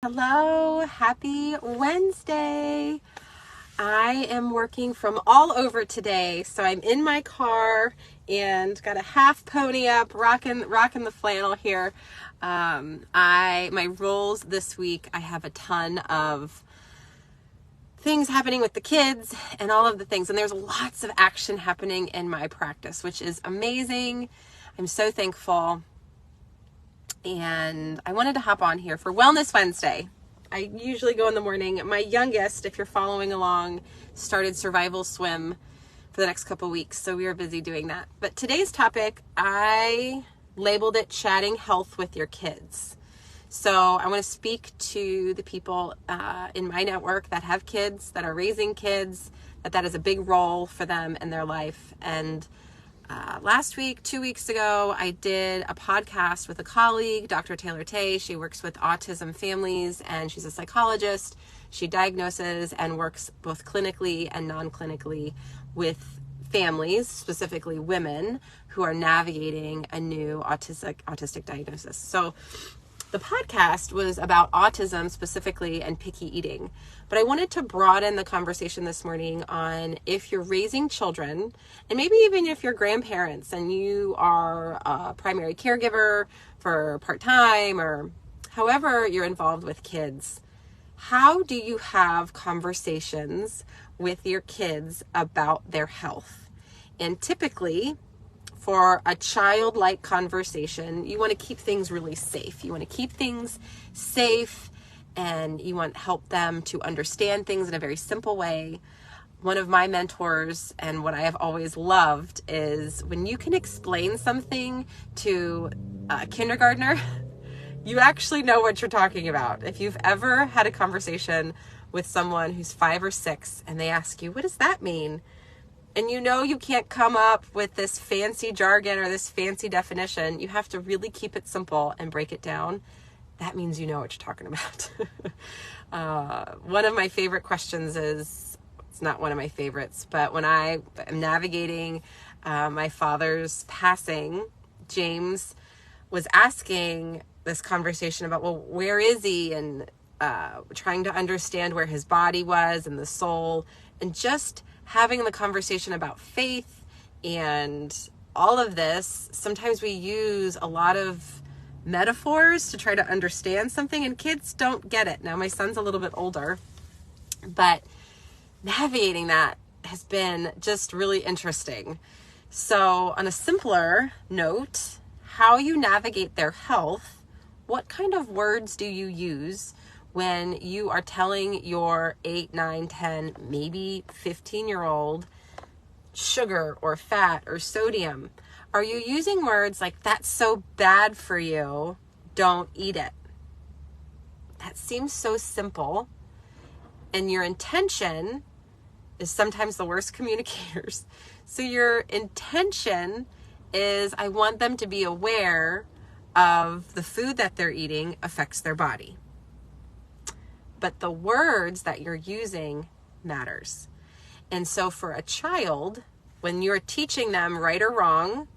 Hello, happy Wednesday. I am working from all over today, so I'm in my car and got a half pony up, rocking the flannel here. My roles this week, I have a ton of things happening with the kids and all of the things, and there's lots of action happening in my practice, which is amazing. I'm so thankful. And I wanted to hop on here for Wellness Wednesday. I usually go in the morning. My youngest, if you're following along, started survival swim for the next couple weeks, so we are busy doing that. But today's topic, I labeled it Chatting Health with Your Kids. So I want to speak to the people in my network that have kids, that are raising kids, that is a big role for them in their life. And last week, 2 weeks ago, I did a podcast with a colleague, Dr. Taylor Tay. She works with autism families and she's a psychologist. She diagnoses and works both clinically and non-clinically with families, specifically women who are navigating a new autistic diagnosis. So the podcast was about autism specifically and picky eating, but I wanted to broaden the conversation this morning on if you're raising children, and maybe even if you're grandparents and you are a primary caregiver for part-time or however you're involved with kids, how do you have conversations with your kids about their health? And typically, for a childlike conversation, you want to keep things really safe. You want to keep things safe and you want to help them to understand things in a very simple way. One of my mentors and what I have always loved is when you can explain something to a kindergartner, you actually know what you're talking about. If you've ever had a conversation with someone who's 5 or 6 and they ask you, what does that mean? And you know you can't come up with this fancy jargon or this fancy definition. You have to really keep it simple and break it down. That means you know what you're talking about. One of my favorite questions is, it's not one of my favorites, but when I am navigating my father's passing, James was asking this conversation about, well, where is he? And trying to understand where his body was and the soul, and just having the conversation about faith and all of this. Sometimes we use a lot of metaphors to try to understand something, and kids don't get it. Now, my son's a little bit older, but navigating that has been just really interesting. So on a simpler note, how you navigate their health, what kind of words do you use when you are telling your 8, 9, 10, maybe 15-year-old sugar or fat or sodium? Are you using words like, that's so bad for you, don't eat it? That seems so simple. And your intention is sometimes the worst communicators. So your intention is, I want them to be aware of the food that they're eating affects their body. But the words that you're using matters. And so for a child, when you're teaching them right or wrong,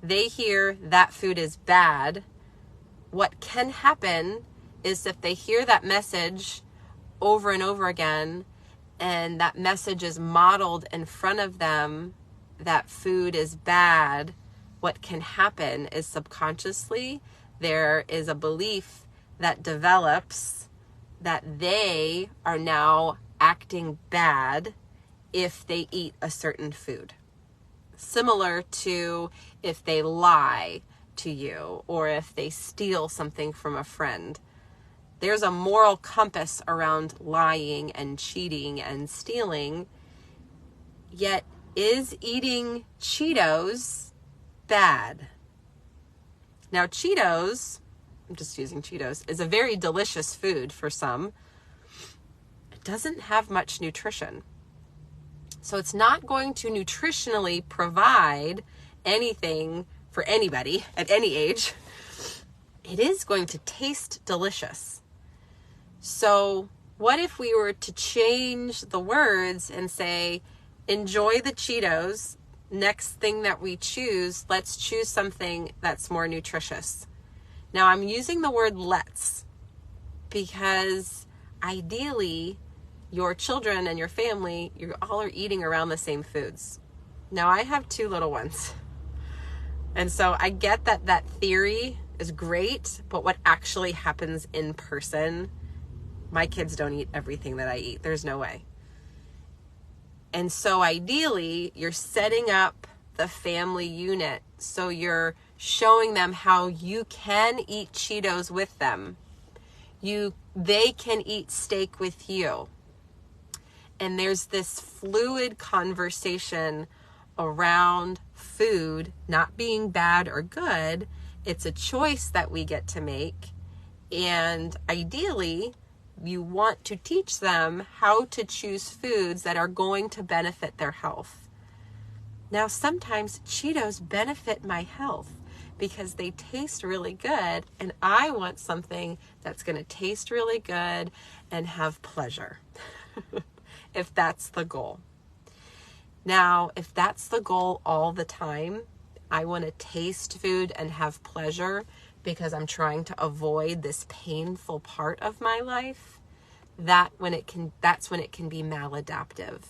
they hear that food is bad. What can happen is if they hear that message over and over again, and that message is modeled in front of them, that food is bad, what can happen is subconsciously there is a belief that develops that they are now acting bad if they eat a certain food. Similar to if they lie to you or if they steal something from a friend. There's a moral compass around lying and cheating and stealing. Yet, is eating Cheetos bad? Now, Cheetos, I'm just using Cheetos, is a very delicious food for some. It doesn't have much nutrition. So it's not going to nutritionally provide anything for anybody at any age. It is going to taste delicious. So what if we were to change the words and say, enjoy the Cheetos, next thing that we choose, let's choose something that's more nutritious. Now I'm using the word let's. because ideally your children and your family, you all are eating around the same foods. Now, I have 2 little ones. And so I get that that theory is great, but what actually happens in person, my kids don't eat everything that I eat. There's no way. And so ideally, you're setting up the family unit so you're showing them how you can eat Cheetos with them. They can eat steak with you. And there's this fluid conversation around food not being bad or good. It's a choice that we get to make. And ideally, you want to teach them how to choose foods that are going to benefit their health. Now, sometimes Cheetos benefit my health because they taste really good, and I want something that's going to taste really good and have pleasure, if that's the goal. Now, if that's the goal all the time, I want to taste food and have pleasure because I'm trying to avoid this painful part of my life, that's when it can be maladaptive.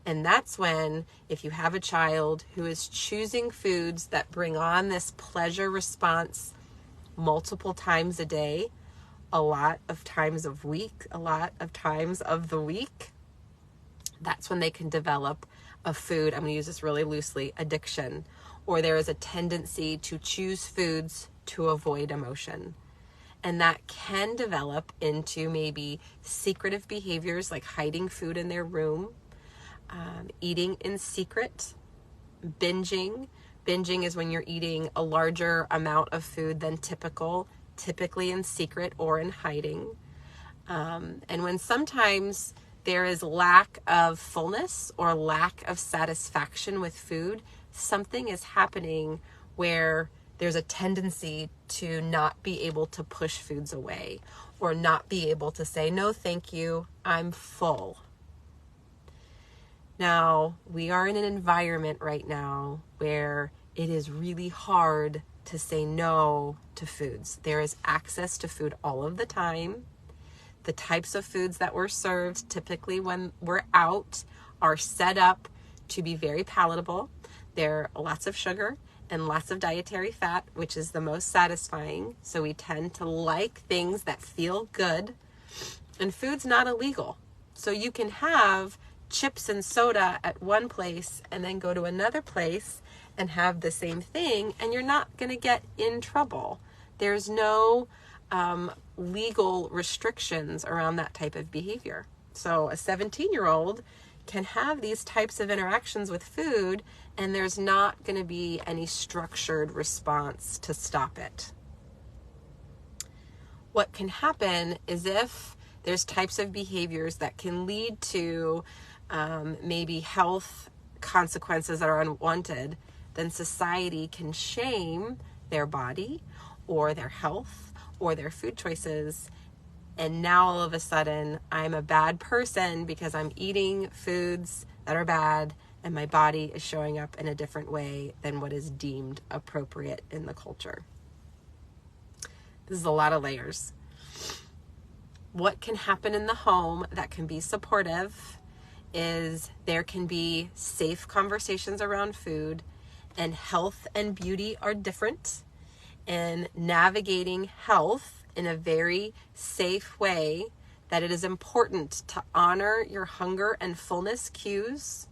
And that's when, if you have a child who is choosing foods that bring on this pleasure response multiple times a day, a lot of times of the week, that's when they can develop a food, I'm going to use this really loosely, addiction, or there is a tendency to choose foods to avoid emotion. And that can develop into maybe secretive behaviors like hiding food in their room, eating in secret, binging. Binging is when you're eating a larger amount of food than typically in secret or in hiding. And when sometimes there is lack of fullness or lack of satisfaction with food, something is happening where there's a tendency to not be able to push foods away or not be able to say, no, thank you, I'm full. Now, we are in an environment right now where it is really hard to say no to foods. There is access to food all of the time. The types of foods that we're served typically when we're out are set up to be very palatable. There are lots of sugar and lots of dietary fat, which is the most satisfying. So we tend to like things that feel good. And food's not illegal. So you can have chips and soda at one place and then go to another place and have the same thing, and you're not going to get in trouble. There's no legal restrictions around that type of behavior. So a 17-year-old can have these types of interactions with food, and there's not going to be any structured response to stop it. What can happen is if there's types of behaviors that can lead to maybe health consequences that are unwanted, then society can shame their body or their health or their food choices. And now all of a sudden, I'm a bad person because I'm eating foods that are bad and my body is showing up in a different way than what is deemed appropriate in the culture. This is a lot of layers. What can happen in the home that can be supportive is there can be safe conversations around food, and health and beauty are different, and navigating health in a very safe way, that it is important to honor your hunger and fullness cues.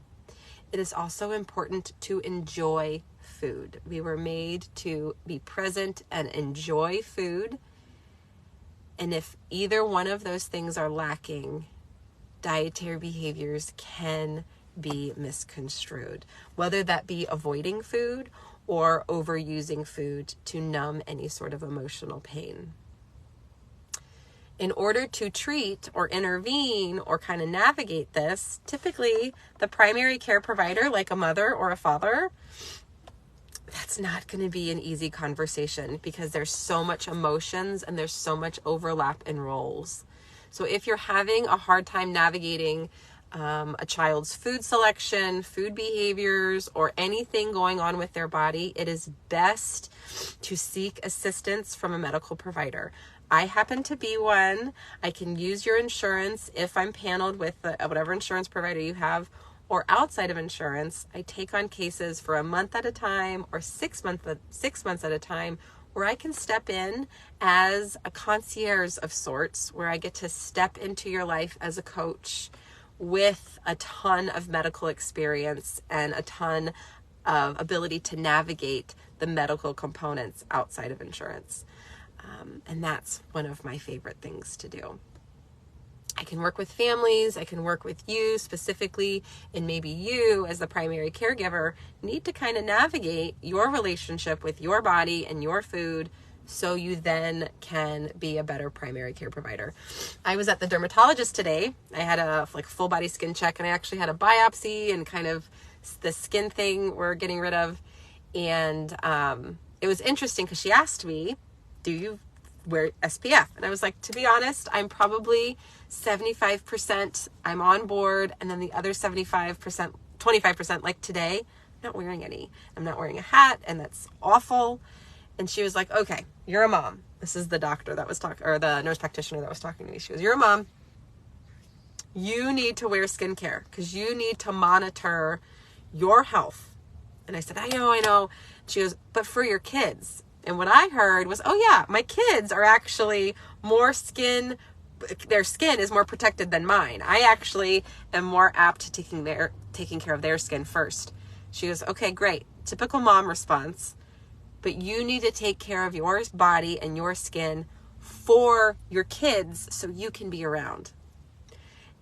It is also important to enjoy food. We were made to be present and enjoy food. And if either one of those things are lacking, dietary behaviors can be misconstrued, whether that be avoiding food or overusing food to numb any sort of emotional pain. In order to treat or intervene or kind of navigate this, typically the primary care provider, like a mother or a father, that's not going to be an easy conversation because there's so much emotions and there's so much overlap in roles. So if you're having a hard time navigating a child's food selection, food behaviors, or anything going on with their body, it is best to seek assistance from a medical provider. I happen to be one. I can use your insurance if I'm paneled with whatever insurance provider you have, or outside of insurance. I take on cases for a month at a time or 6 months at a time, where I can step in as a concierge of sorts, where I get to step into your life as a coach with a ton of medical experience and a ton of ability to navigate the medical components outside of insurance. And that's one of my favorite things to do. I can work with families. I can work with you specifically, and maybe you as the primary caregiver need to kind of navigate your relationship with your body and your food so you then can be a better primary care provider. I was at the dermatologist today. I had a full body skin check, and I actually had a biopsy and kind of the skin thing we're getting rid of. And it was interesting because she asked me, do you wear SPF? And I was like, to be honest, I'm probably 75% I'm on board, and then the other 75%, 25%, like today, I'm not wearing any. I'm not wearing a hat, and that's awful. And she was like, okay, you're a mom. This is the doctor that was talking, or the nurse practitioner that was talking to me. She goes, you're a mom. You need to wear skincare because you need to monitor your health. And I said, I know. She goes, but for your kids. And what I heard was, oh yeah, my kids are actually their skin is more protected than mine. I actually am more apt to taking care of their skin first. She goes, okay, great. Typical mom response. But you need to take care of your body and your skin for your kids so you can be around.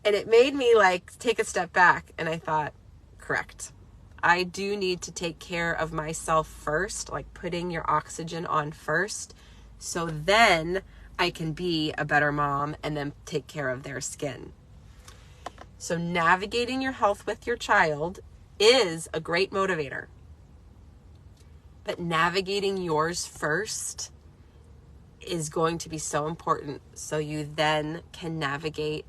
And it made me take a step back, and I thought, correct. I do need to take care of myself first, like putting your oxygen on first, so then I can be a better mom and then take care of their skin. So navigating your health with your child is a great motivator. But navigating yours first is going to be so important, so you then can navigate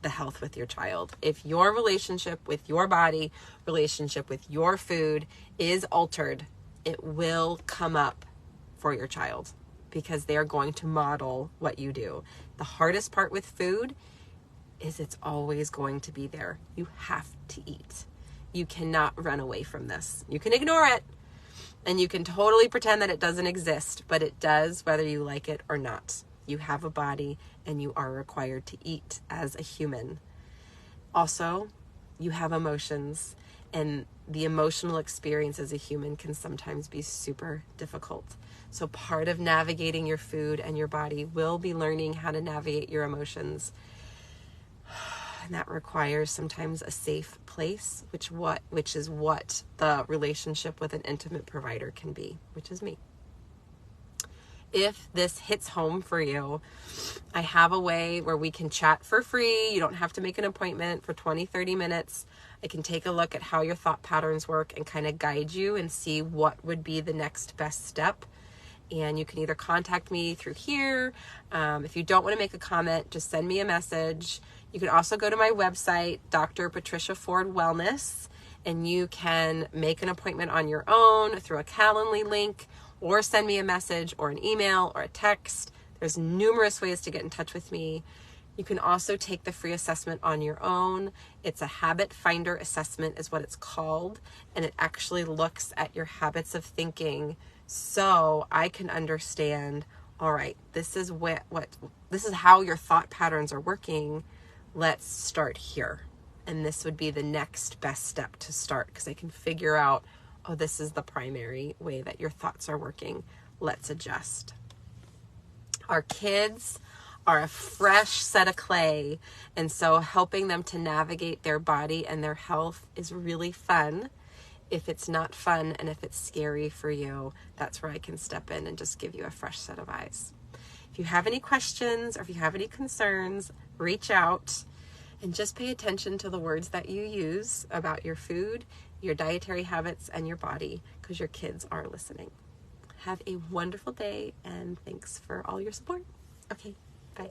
the health with your child. If your relationship with your body, relationship with your food is altered, it will come up for your child because they are going to model what you do. The hardest part with food is it's always going to be there. You have to eat. You cannot run away from this. You can ignore it and you can totally pretend that it doesn't exist, but it does whether you like it or not. You have a body and you are required to eat as a human. Also, you have emotions, and the emotional experience as a human can sometimes be super difficult. So part of navigating your food and your body will be learning how to navigate your emotions. And that requires sometimes a safe place, which is what the relationship with an intimate provider can be, which is me. If this hits home for you, I have a way where we can chat for free. You don't have to make an appointment for 20, 30 minutes. I can take a look at how your thought patterns work and kind of guide you and see what would be the next best step. And you can either contact me through here. If you don't want to make a comment, just send me a message. You can also go to my website, Dr. Patricia Ford Wellness, and you can make an appointment on your own through a Calendly link, or send me a message or an email or a text. There's numerous ways to get in touch with me. You can also take the free assessment on your own. It's a habit finder assessment is what it's called. And it actually looks at your habits of thinking so I can understand, all right, this is this is how your thought patterns are working. Let's start here. And this would be the next best step to start because I can figure out, oh, this is the primary way that your thoughts are working. Let's adjust. Our kids are a fresh set of clay, and so helping them to navigate their body and their health is really fun. If it's not fun and if it's scary for you, that's where I can step in and just give you a fresh set of eyes. If you have any questions or if you have any concerns, reach out and just pay attention to the words that you use about your food, your dietary habits, and your body, because your kids are listening. Have a wonderful day, and thanks for all your support. Okay, bye.